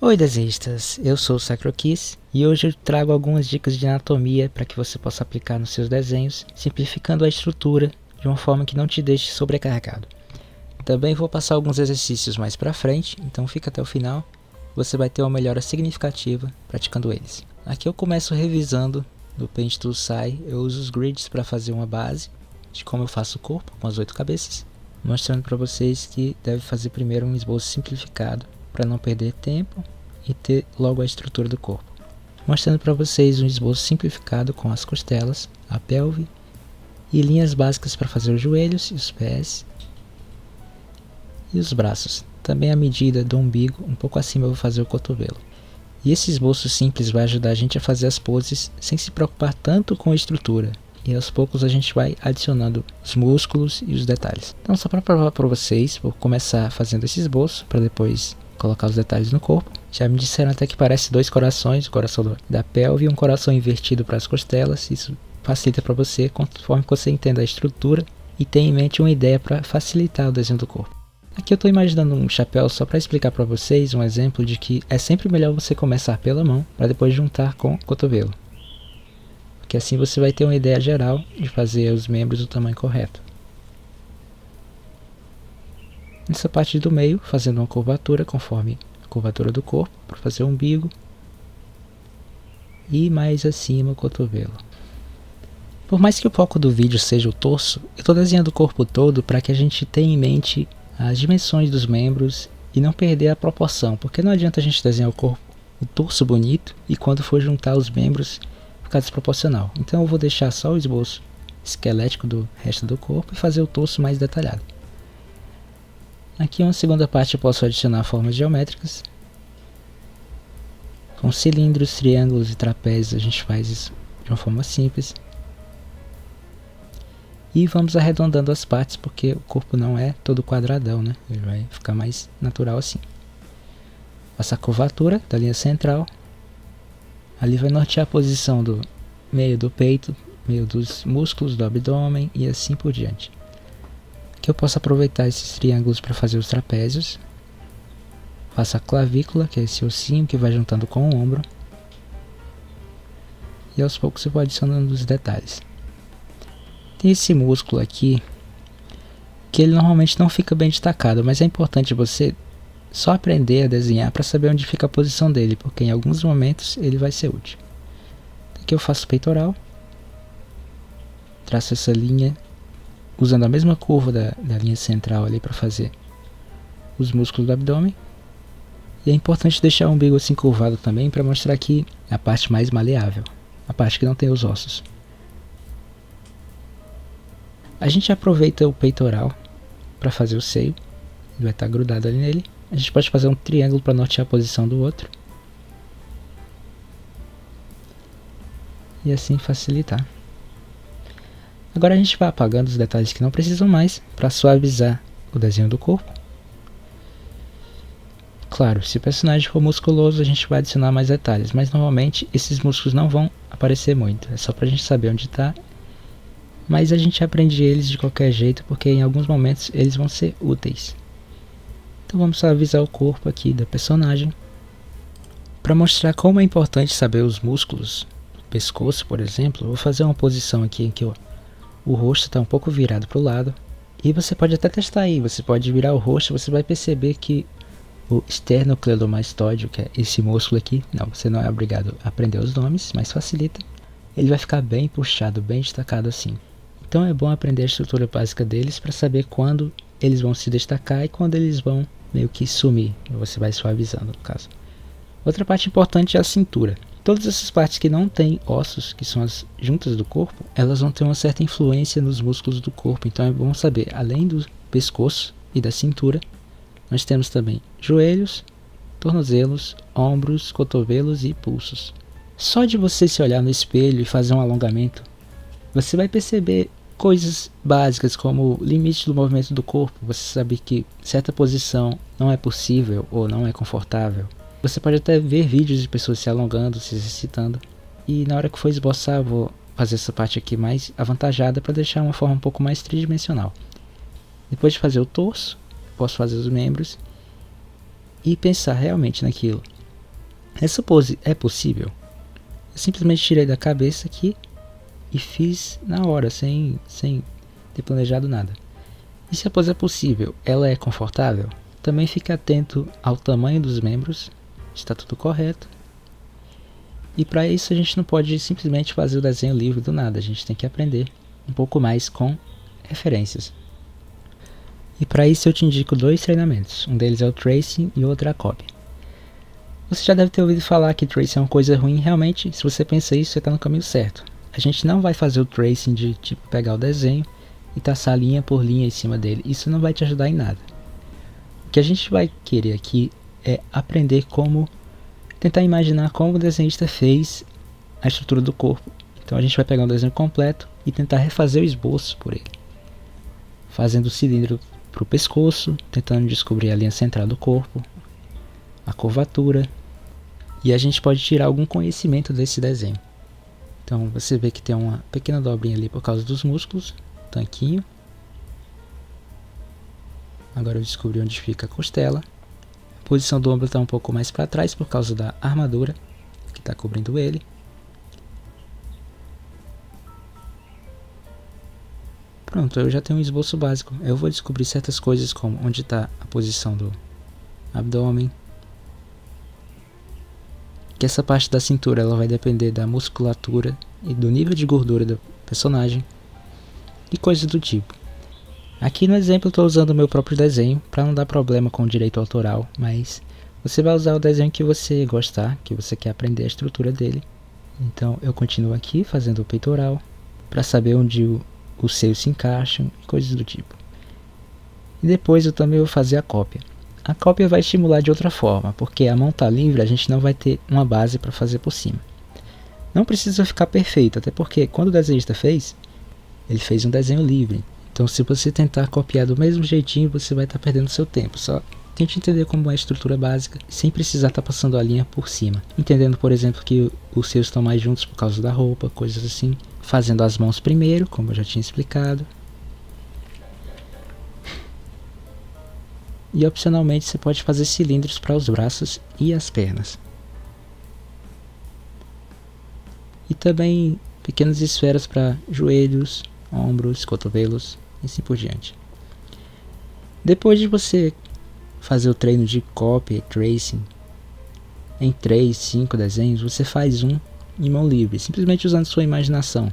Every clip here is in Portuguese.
Oi desenhistas, eu sou o SacroKiss e hoje eu trago algumas dicas de anatomia para que você possa aplicar nos seus desenhos, simplificando a estrutura de uma forma que não te deixe sobrecarregado. Também vou passar alguns exercícios mais para frente, então fica até o final, você vai ter uma melhora significativa praticando eles. Aqui eu começo revisando do Paint Tool Sai, eu uso os grids para fazer uma base de como eu faço o corpo com as 8 cabeças, mostrando para vocês que deve fazer primeiro um esboço simplificado para não perder tempo e ter logo a estrutura do corpo. Mostrando para vocês um esboço simplificado com as costelas, a pelve e linhas básicas para fazer os joelhos e os pés e os braços. Também a medida do umbigo, um pouco acima eu vou fazer o cotovelo. E esse esboço simples vai ajudar a gente a fazer as poses sem se preocupar tanto com a estrutura. E aos poucos a gente vai adicionando os músculos e os detalhes. Então só para provar para vocês, vou começar fazendo esse esboço para depois colocar os detalhes no corpo. Já me disseram até que parece dois corações, o coração da pelve e um coração invertido para as costelas. Isso facilita para você conforme você entenda a estrutura e tenha em mente uma ideia para facilitar o desenho do corpo. Aqui eu estou imaginando um chapéu só para explicar para vocês um exemplo de que é sempre melhor você começar pela mão para depois juntar com o cotovelo. Porque assim você vai ter uma ideia geral de fazer os membros do tamanho correto. Nessa parte do meio, fazendo uma curvatura conforme a curvatura do corpo, para fazer o umbigo. E mais acima o cotovelo. Por mais que o foco do vídeo seja o torso, eu estou desenhando o corpo todo para que a gente tenha em mente as dimensões dos membros e não perder a proporção. Porque não adianta a gente desenhar o torso bonito e quando for juntar os membros ficar desproporcional. Então eu vou deixar só o esboço esquelético do resto do corpo e fazer o torso mais detalhado. Aqui em uma segunda parte eu posso adicionar formas geométricas. Com cilindros, triângulos e trapézios a gente faz isso de uma forma simples. E vamos arredondando as partes porque o corpo não é todo quadradão, né? Ele vai ficar mais natural assim. Faça a curvatura da linha central. Ali vai nortear a posição do meio do peito, meio dos músculos do abdômen e assim por diante. Aqui eu posso aproveitar esses triângulos para fazer os trapézios. Faço a clavícula, que é esse ossinho que vai juntando com o ombro. E aos poucos eu vou adicionando os detalhes. Tem esse músculo aqui, que ele normalmente não fica bem destacado, mas é importante você só aprender a desenhar para saber onde fica a posição dele, porque em alguns momentos ele vai ser útil. Aqui eu faço o peitoral, traço essa linha, usando a mesma curva da linha central ali para fazer os músculos do abdômen. E é importante deixar o umbigo assim curvado também para mostrar que é a parte mais maleável, a parte que não tem os ossos. A gente aproveita o peitoral para fazer o seio, ele vai estar grudado ali nele. A gente pode fazer um triângulo para nortear a posição do outro. E assim facilitar. Agora a gente vai apagando os detalhes que não precisam mais para suavizar o desenho do corpo. Claro, se o personagem for musculoso a gente vai adicionar mais detalhes, mas normalmente esses músculos não vão aparecer muito. É só para a gente saber onde está. Mas a gente aprende eles de qualquer jeito porque em alguns momentos eles vão ser úteis. Então vamos suavizar o corpo aqui da personagem. Para mostrar como é importante saber os músculos do pescoço, por exemplo, eu vou fazer uma posição aqui em que o rosto está um pouco virado para o lado. E você pode até testar aí, você pode virar o rosto, você vai perceber que o esternocleidomastoide, que é esse músculo aqui, não, você não é obrigado a aprender os nomes, mas facilita. Ele vai ficar bem puxado, bem destacado assim. Então é bom aprender a estrutura básica deles para saber quando eles vão se destacar e quando eles vão meio que sumir. Você vai suavizando no caso. Outra parte importante é a cintura. Todas essas partes que não têm ossos, que são as juntas do corpo, elas vão ter uma certa influência nos músculos do corpo. Então é bom saber, além do pescoço e da cintura, nós temos também joelhos, tornozelos, ombros, cotovelos e pulsos. Só de você se olhar no espelho e fazer um alongamento, você vai perceber coisas básicas como o limite do movimento do corpo. Você sabe que certa posição não é possível ou não é confortável. Você pode até ver vídeos de pessoas se alongando, se exercitando. E na hora que for esboçar, eu vou fazer essa parte aqui mais avantajada para deixar uma forma um pouco mais tridimensional. Depois de fazer o torso, posso fazer os membros e pensar realmente naquilo. Essa pose é possível? Eu simplesmente tirei da cabeça aqui e fiz na hora, sem ter planejado nada. E se a pose é possível, ela é confortável? Também fique atento ao tamanho dos membros, está tudo correto. E para isso a gente não pode simplesmente fazer o desenho livre do nada, a gente tem que aprender um pouco mais com referências. E para isso eu te indico 2 treinamentos, um deles é o tracing e o outro é a cópia. Você já deve ter ouvido falar que tracing é uma coisa ruim, realmente, se você pensa isso, você está no caminho certo. A gente não vai fazer o tracing de tipo pegar o desenho e traçar linha por linha em cima dele, isso não vai te ajudar em nada. O que a gente vai querer aqui é aprender como tentar imaginar como o desenhista fez a estrutura do corpo. Então a gente vai pegar um desenho completo e tentar refazer o esboço por ele, fazendo o cilindro para o pescoço, tentando descobrir a linha central do corpo, a curvatura, e a gente pode tirar algum conhecimento desse desenho. Então você vê que tem uma pequena dobrinha ali por causa dos músculos, tanquinho. Agora eu descobri onde fica a costela. A posição do ombro está um pouco mais para trás por causa da armadura que está cobrindo ele. Pronto, eu já tenho um esboço básico. Eu vou descobrir certas coisas como onde está a posição do abdômen, que essa parte da cintura ela vai depender da musculatura e do nível de gordura do personagem e coisas do tipo. Aqui no exemplo eu estou usando o meu próprio desenho para não dar problema com o direito autoral, mas você vai usar o desenho que você gostar, que você quer aprender a estrutura dele. Então eu continuo aqui fazendo o peitoral para saber onde os seios se encaixam e coisas do tipo. E depois eu também vou fazer a cópia. A cópia vai estimular de outra forma, porque a mão está livre, a gente não vai ter uma base para fazer por cima. Não precisa ficar perfeito, até porque quando o desenhista fez, ele fez um desenho livre. Então se você tentar copiar do mesmo jeitinho, você vai estar perdendo seu tempo. Só tente entender como é a estrutura básica, sem precisar estar passando a linha por cima. Entendendo, por exemplo, que os seios estão mais juntos por causa da roupa, coisas assim. Fazendo as mãos primeiro, como eu já tinha explicado. E opcionalmente você pode fazer cilindros para os braços e as pernas. E também pequenas esferas para joelhos, ombros, cotovelos e assim por diante. Depois de você fazer o treino de cópia e tracing em 3, 5 desenhos, você faz um em mão livre, simplesmente usando sua imaginação.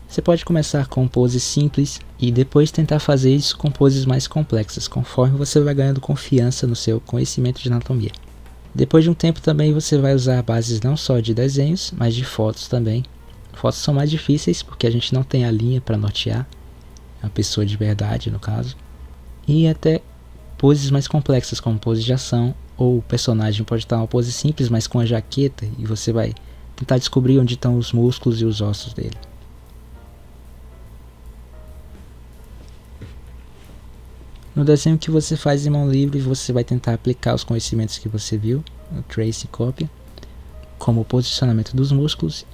Você pode começar com poses simples e depois tentar fazer isso com poses mais complexas, conforme você vai ganhando confiança no seu conhecimento de anatomia. Depois de um tempo também você vai usar bases não só de desenhos, mas de fotos também. Fotos são mais difíceis porque a gente não tem a linha para nortear, a pessoa de verdade no caso. E até poses mais complexas como pose de ação, ou o personagem pode estar uma pose simples, mas com a jaqueta, e você vai tentar descobrir onde estão os músculos e os ossos dele. No desenho que você faz em mão livre, você vai tentar aplicar os conhecimentos que você viu, no trace e cópia, como o posicionamento dos músculos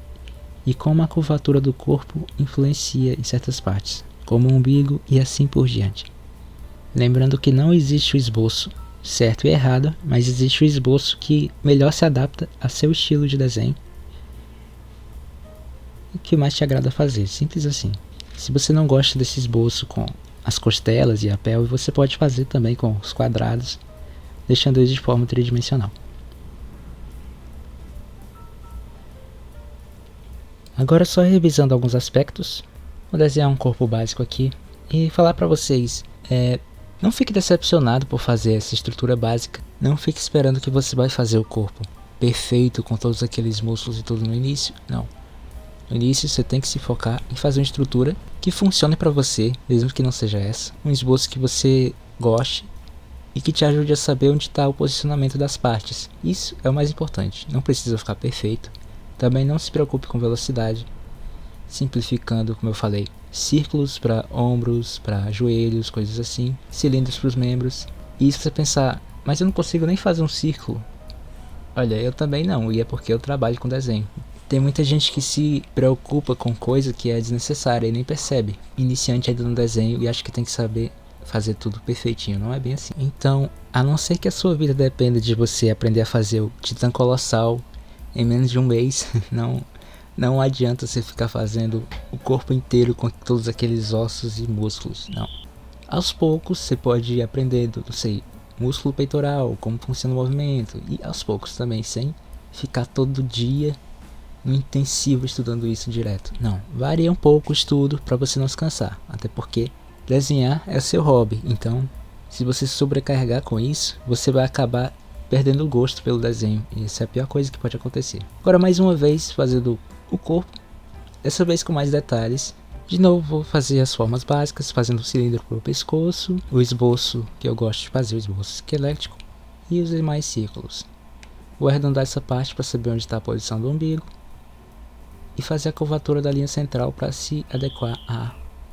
e como a curvatura do corpo influencia em certas partes, como o umbigo e assim por diante. Lembrando que não existe o esboço certo e errado, mas existe o esboço que melhor se adapta a seu estilo de desenho e que mais te agrada fazer, simples assim. Se você não gosta desse esboço com as costelas e a pelve, você pode fazer também com os quadrados, deixando eles de forma tridimensional. Agora só revisando alguns aspectos, vou desenhar um corpo básico aqui e falar para vocês, não fique decepcionado por fazer essa estrutura básica, não fique esperando que você vai fazer o corpo perfeito com todos aqueles músculos e tudo no início, não. No início você tem que se focar em fazer uma estrutura que funcione para você, mesmo que não seja essa. Um esboço que você goste e que te ajude a saber onde está o posicionamento das partes. Isso é o mais importante, não precisa ficar perfeito. Também não se preocupe com velocidade, simplificando, como eu falei, círculos para ombros, para joelhos, coisas assim, cilindros para os membros. E se você pensar, mas eu não consigo nem fazer um círculo. Olha, eu também não, e é porque eu trabalho com desenho. Tem muita gente que se preocupa com coisa que é desnecessária e nem percebe. Iniciante ainda no desenho e acha que tem que saber fazer tudo perfeitinho. Não é bem assim. Então, A não ser que a sua vida dependa de você aprender a fazer o Titã Colossal em menos de um mês, não adianta você ficar fazendo o corpo inteiro com todos aqueles ossos e músculos, não. Aos poucos você pode ir aprendendo, não sei, músculo peitoral, como funciona o movimento, e aos poucos também, sem ficar todo dia no intensivo estudando isso direto. Não, varia um pouco o estudo para você não se cansar, até porque desenhar é o seu hobby, então se você se sobrecarregar com isso, você vai acabar perdendo o gosto pelo desenho, e essa é a pior coisa que pode acontecer. Agora mais uma vez fazendo o corpo, dessa vez com mais detalhes. De novo vou fazer as formas básicas, fazendo o cilindro para o pescoço, o esboço que eu gosto de fazer, o esboço esquelético, e os demais círculos. Vou arredondar essa parte para saber onde está a posição do umbigo, e fazer a curvatura da linha central para se adequar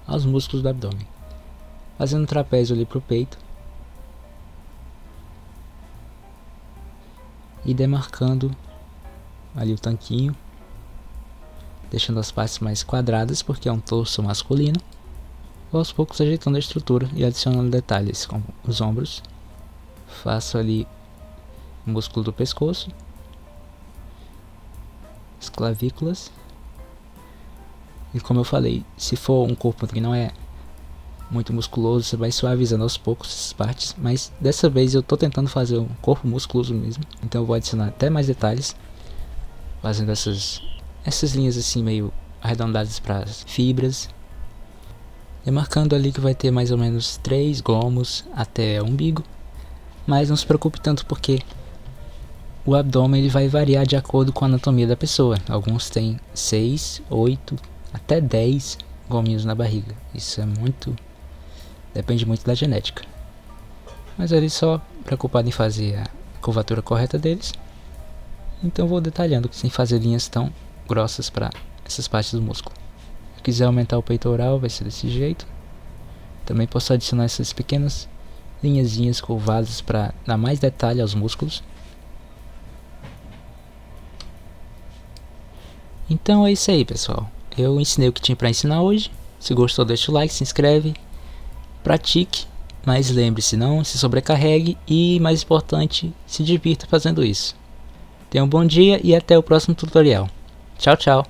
aos músculos do abdômen. Fazendo um trapézio ali para o peito, e demarcando ali o tanquinho, deixando as partes mais quadradas porque é um torso masculino. Vou aos poucos ajeitando a estrutura e adicionando detalhes como os ombros. Faço ali o músculo do pescoço, as clavículas. E como eu falei, se for um corpo que não é muito musculoso, você vai suavizando aos poucos essas partes, mas dessa vez eu tô tentando fazer um corpo musculoso mesmo, então eu vou adicionar até mais detalhes, fazendo essas linhas assim meio arredondadas para as fibras, demarcando ali que vai ter mais ou menos 3 gomos até o umbigo, mas não se preocupe tanto porque o abdômen ele vai variar de acordo com a anatomia da pessoa. Alguns têm 6, 8, até 10 gominhos na barriga. Isso é depende muito da genética. Mas ali só preocupado em fazer a curvatura correta deles. Então vou detalhando sem fazer linhas tão grossas para essas partes do músculo. Se quiser aumentar o peitoral vai ser desse jeito. Também posso adicionar essas pequenas linhazinhas curvadas para dar mais detalhe aos músculos. Então é isso aí, pessoal. Eu ensinei o que tinha para ensinar hoje. Se gostou, deixa o like, se inscreve, pratique, mas lembre-se, não se sobrecarregue e, mais importante, se divirta fazendo isso. Tenha um bom dia e até o próximo tutorial. Tchau, tchau.